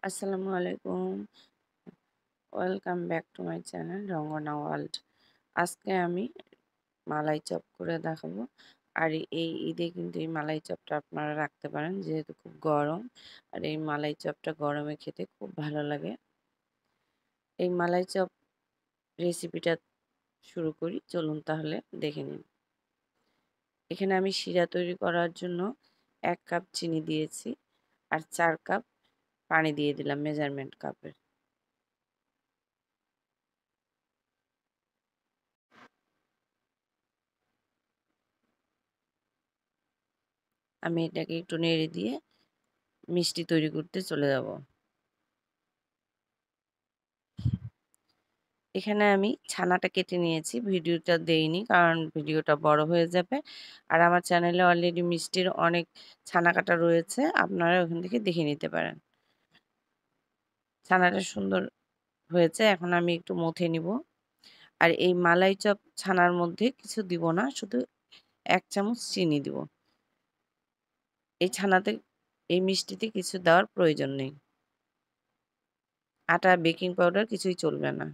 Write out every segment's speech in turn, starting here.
আসসালামু আলাইকুম। Welcome back to my channel Rangana world. আজকে আমি মালাই চপ করে দেখাবো। আর এই ঈদে কিন্তু এই মালাই চপটা আপনারা রাখতে পারেন, যেহেতু খুব গরম। আর এই মালাই চপটা গরমে খেতে খুব ভালো লাগে। এই মালাই চপ রেসিপিটা শুরু করি, চলুন তাহলে দেখে নিন। এখানে আমি শিরা তৈরি করার জন্য 1 কাপ চিনি দিয়েছি আর 4 কাপ পানি দিয়ে দিলাম মেজারমেন্ট কাপের। আমি এটাকে একটু নেড়ে দিয়ে মিষ্টি তৈরি করতে চলে যাব। এখানে আমি ছানাটা কেটে নিয়েছি, ভিডিওটা দেইনি কারণ ভিডিওটা বড় হয়ে যাবে। আর আমার চ্যানেলে অলরেডি মিষ্টির অনেক ছানা কাটা রয়েছে, আপনারা ওখান থেকে দেখে নিতে পারেন। ছানাটা সুন্দর হয়েছে, এখন আমি একটু মথে নিব। আর এই মালাই চপ ছানার মধ্যে কিছু দিব না, শুধু 1 চামচ চিনি দিব। এই মিষ্টিতে কিছু দেওয়ার প্রয়োজন নেই। আটা, বেকিং পাউডার কিছুই চলবে না।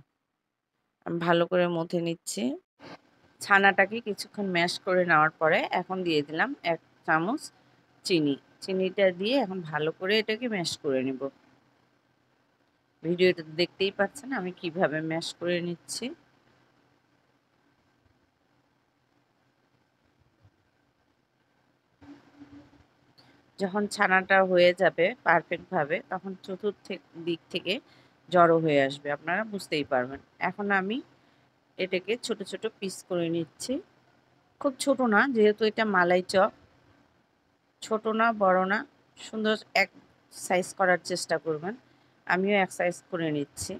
আমি ভালো করে মথে নিচ্ছি। ছানাটাকে কিছুক্ষণ ম্যাশ করে নেওয়ার পরে এখন দিয়ে দিলাম 1 চামচ চিনি। চিনিটা দিয়ে এখন ভালো করে এটাকে ম্যাশ করে নেব। ভিডিওটা দেখতেই পাচ্ছেন আমি কিভাবে ম্যাশ করে নিচ্ছি। যখন ছানাটা হয়ে যাবে পারফেক্টভাবে, তখন চতুর্থ দিক থেকে জড়ো হয়ে আসবে, আপনারা বুঝতেই পারবেন। এখন আমি এটাকে ছোট ছোট পিস করে নিচ্ছি। খুব ছোট না, যেহেতু এটা মালাই চপ। ছোট না, বড় না, সুন্দর এক সাইজ করার চেষ্টা করবেন। আমিও এক সাইজ করে নিচ্ছি।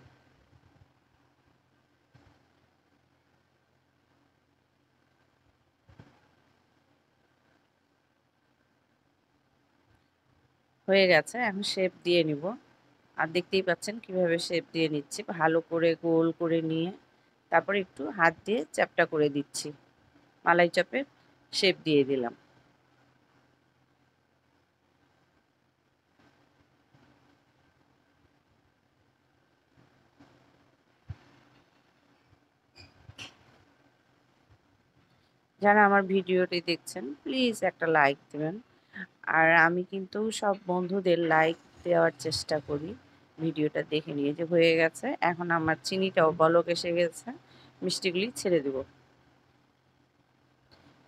হয়ে গেছে, এখন শেপ দিয়ে নিব। আর দেখতেই পাচ্ছেন কিভাবে শেপ দিয়ে নিচ্ছি, ভালো করে গোল করে নিয়ে তারপরে একটু হাত দিয়ে চ্যাপটা করে দিচ্ছি। মালাই চপের শেপ দিয়ে দিলাম। যারা আমার ভিডিওটি দেখছেন প্লিজ একটা লাইক দেবেন। আর আমি কিন্তু সব বন্ধুদের লাইক দেওয়ার চেষ্টা করি। ভিডিওটা দেখে নিয়ে যে হয়ে গেছে, এখন আমার চিনিটাও বলক এসে গেছে, মিষ্টিগুলি ছেড়ে দেব।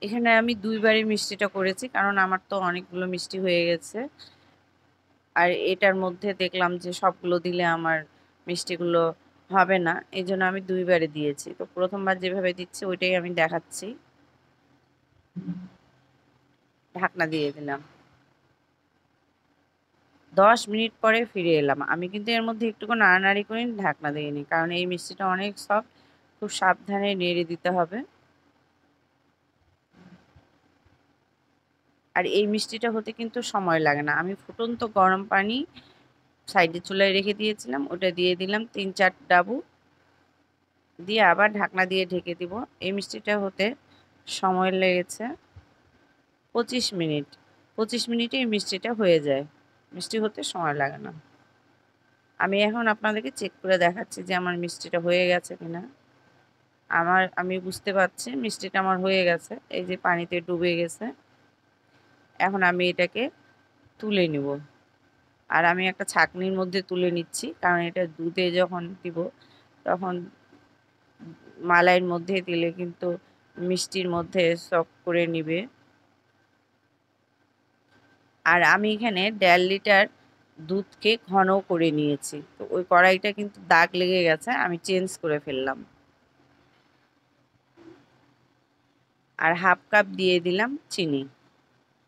এখানে আমি 2 বারই মিষ্টিটা করেছি, কারণ আমার তো অনেকগুলো মিষ্টি হয়ে গেছে। আর এটার মধ্যে দেখলাম যে সবগুলো দিলে আমার মিষ্টিগুলো হবে না, এই জন্য আমি 2 বারে দিয়েছি। তো প্রথমবার যেভাবে দিচ্ছি ওইটাই আমি দেখাচ্ছি। ঢাকনা দিয়ে দিলাম। 10 মিনিট পরে ফিরে এলাম। আমি কিন্তু এর মধ্যে একটুকু নাড়ানাড়ি করে ঢাকনা দিইনি, কারণ এই মিষ্টিটা অনেক সফট, খুব সাবধানে নেড়ে দিতে হবে। আর এই মিষ্টিটা হতে কিন্তু সময় লাগে না। আমি ফুটন্ত গরম পানি সাইডে চুলায় রেখে দিয়েছিলাম, ওটা দিয়ে দিলাম 3-4 ডাবু, দিয়ে আবার ঢাকনা দিয়ে ঢেকে দিব। এই মিষ্টিটা হতে সময় লেগেছে 25 মিনিট। 25 মিনিটে এই মিষ্টিটা হয়ে যায়, মিষ্টি হতে সময় লাগে না। আমি এখন আপনাদেরকে চেক করে দেখাচ্ছি যে আমার মিষ্টিটা হয়ে গেছে কিনা। আমি বুঝতে পারছি মিষ্টিটা আমার হয়ে গেছে, এই যে পানিতে ডুবে গেছে। এখন আমি এটাকে তুলে নিব। আর আমি একটা ছাঁকনির মধ্যে তুলে নিচ্ছি, কারণ এটা দুধে যখন দিব তখন মালাইয়ের মধ্যে দিলে কিন্তু মিষ্টির মধ্যে সক করে নিবে। আর আমি এখানে 1.5 লিটার দুধকে ঘন করে নিয়েছি, তো ওই কড়াইটা কিন্তু দাগ লেগে গেছে, আমি চেঞ্জ করে ফেললাম। আর হাফ কাপ দিয়ে দিলাম চিনি।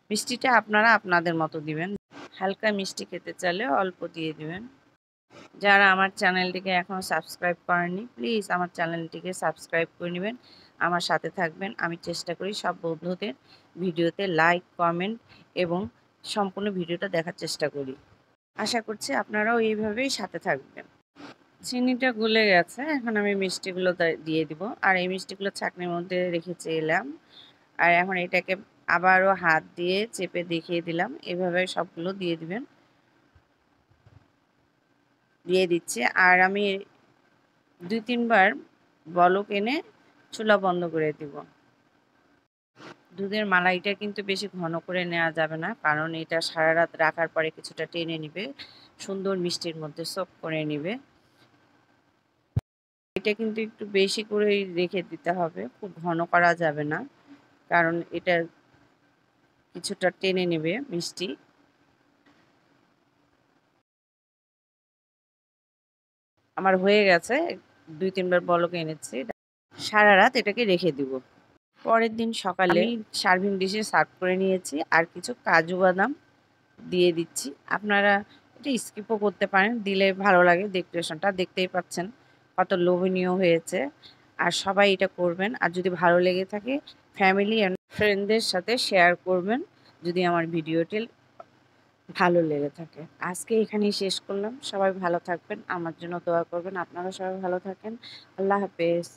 মিষ্টিটা আপনারা আপনাদের মতো দিবেন, হালকা মিষ্টি খেতে চাইলে অল্প দিয়ে দিবেন। যারা আমার চ্যানেলটিকে এখনও সাবস্ক্রাইব করেননি প্লিজ আমার চ্যানেলটিকে সাবস্ক্রাইব করে নেবেন, আমার সাথে থাকবেন। আমি চেষ্টা করি সব বন্ধুদের ভিডিওতে লাইক, কমেন্ট এবং সম্পূর্ণ ভিডিওটা দেখার চেষ্টা করি। আশা করছি আপনারাও এইভাবেই সাথে থাকবেন। চিনিটা গলে গেছে, এখন আমি মিষ্টিগুলো দিয়ে দিব। আর এই মিষ্টিগুলো ছাঁকনির মধ্যে রেখেছি এলাম। আর এখন এটাকে আবারও হাত দিয়ে চেপে দেখিয়ে দিলাম, এভাবে সবগুলো দিয়ে দিবেন। দিয়ে দিচ্ছি। আর আমি 2-3 বার বলক এনে চুলা বন্ধ করে দিব। দুধের মালাইটা কিন্তু বেশি ঘন করে নেওয়া যাবে না, কারণ এটা সারা রাত রাখার পরে কিছুটা টেনে নিবে, সুন্দর মিষ্টির মধ্যে সোক করে নিবে। এটা কিন্তু একটু বেশি করেই রেখে দিতে হবে, খুব ঘন করা যাবে না, কারণ এটা কিছুটা টেনে নেবে মিষ্টি। আমার হয়ে গেছে, 2-3 বার বলক এনেছি। সারা রাত এটাকে রেখে দিব। পরের দিন সকালে আমি সার্ভিং ডিশে সার্ভ করে নিয়েছি, আর কিছু কাজু বাদাম দিয়ে দিচ্ছি। আপনারা এটা স্কিপও করতে পারেন, দিলে ভালো লাগে। ডেকোরেশনটা দেখতেই পাচ্ছেন কত লোভনীয় হয়েছে। আর সবাই এটা করবেন, আর যদি ভালো লেগে থাকে ফ্যামিলি অ্যান্ড ফ্রেন্ডদের সাথে শেয়ার করবেন যদি আমার ভিডিওটি ভালো লেগে থাকে। আজকে এখানেই শেষ করলাম। সবাই ভালো থাকবেন, আমার জন্য দোয়া করবেন। আপনারা সবাই ভালো থাকেন। আল্লাহ হাফেজ।